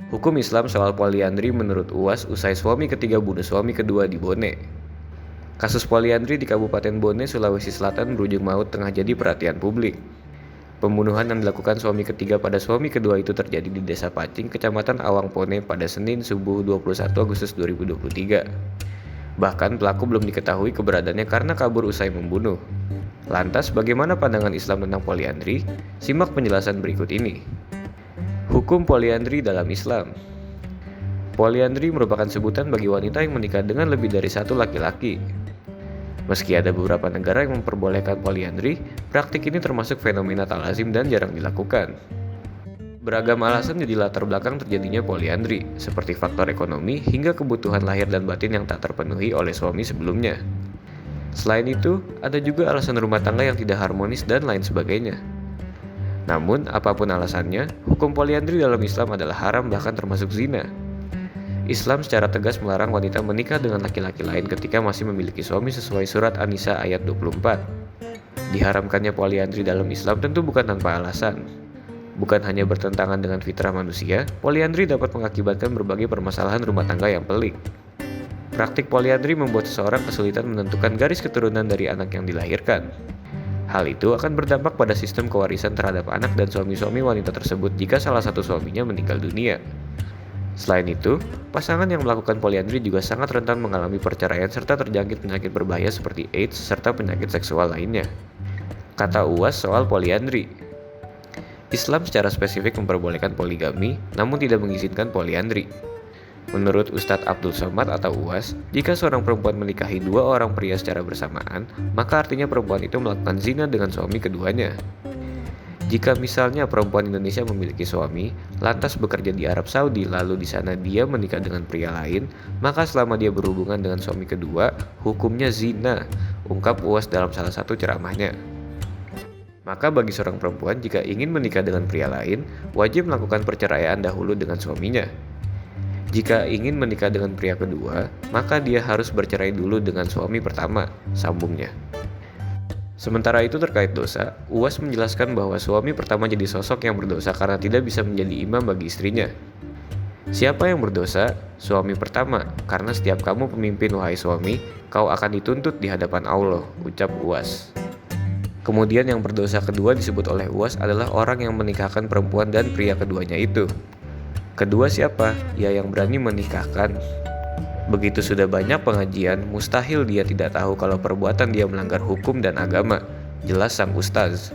Hukum Islam soal poliandri menurut UAS usai suami ketiga bunuh suami kedua di Bone. Kasus poliandri di Kabupaten Bone, Sulawesi Selatan berujung maut tengah jadi perhatian publik. Pembunuhan yang dilakukan suami ketiga pada suami kedua itu terjadi di Desa Pacing, Kecamatan Awangpone pada Senin subuh 21 Agustus 2023. Bahkan pelaku belum diketahui keberadaannya karena kabur usai membunuh. Lantas bagaimana pandangan Islam tentang poliandri? Simak penjelasan berikut ini. Hukum poliandri dalam Islam. Poliandri merupakan sebutan bagi wanita yang menikah dengan lebih dari satu laki-laki. Meski ada beberapa negara yang memperbolehkan poliandri, praktik ini termasuk fenomena tak lazim dan jarang dilakukan. Beragam alasan jadi latar belakang terjadinya poliandri, seperti faktor ekonomi hingga kebutuhan lahir dan batin yang tak terpenuhi oleh suami sebelumnya. Selain itu, ada juga alasan rumah tangga yang tidak harmonis dan lain sebagainya. Namun, apapun alasannya, hukum poliandri dalam Islam adalah haram bahkan termasuk zina. Islam secara tegas melarang wanita menikah dengan laki-laki lain ketika masih memiliki suami sesuai surat An-Nisa ayat 24. Diharamkannya poliandri dalam Islam tentu bukan tanpa alasan. Bukan hanya bertentangan dengan fitrah manusia, poliandri dapat mengakibatkan berbagai permasalahan rumah tangga yang pelik. Praktik poliandri membuat seseorang kesulitan menentukan garis keturunan dari anak yang dilahirkan. Hal itu akan berdampak pada sistem kewarisan terhadap anak dan suami-suami wanita tersebut jika salah satu suaminya meninggal dunia. Selain itu, pasangan yang melakukan poliandri juga sangat rentan mengalami perceraian serta terjangkit penyakit berbahaya seperti AIDS serta penyakit seksual lainnya. Kata UAS soal poliandri. Islam secara spesifik memperbolehkan poligami, namun tidak mengizinkan poliandri. Menurut Ustadz Abdul Somad atau UAS, jika seorang perempuan menikahi dua orang pria secara bersamaan, maka artinya perempuan itu melakukan zina dengan suami keduanya. Jika misalnya perempuan Indonesia memiliki suami, lantas bekerja di Arab Saudi lalu di sana dia menikah dengan pria lain, maka selama dia berhubungan dengan suami kedua, hukumnya zina, ungkap UAS dalam salah satu ceramahnya. Maka bagi seorang perempuan jika ingin menikah dengan pria lain, wajib melakukan perceraian dahulu dengan suaminya. Jika ingin menikah dengan pria kedua, maka dia harus bercerai dulu dengan suami pertama, sambungnya. Sementara itu terkait dosa, UAS menjelaskan bahwa suami pertama jadi sosok yang berdosa karena tidak bisa menjadi imam bagi istrinya. Siapa yang berdosa? Suami pertama, karena setiap kamu pemimpin wahai suami, kau akan dituntut di hadapan Allah, ucap UAS. Kemudian yang berdosa kedua disebut oleh UAS adalah orang yang menikahkan perempuan dan pria keduanya itu. Kedua siapa? Ya yang berani menikahkan. Begitu sudah banyak pengajian, mustahil dia tidak tahu kalau perbuatan dia melanggar hukum dan agama. Jelas sang ustaz.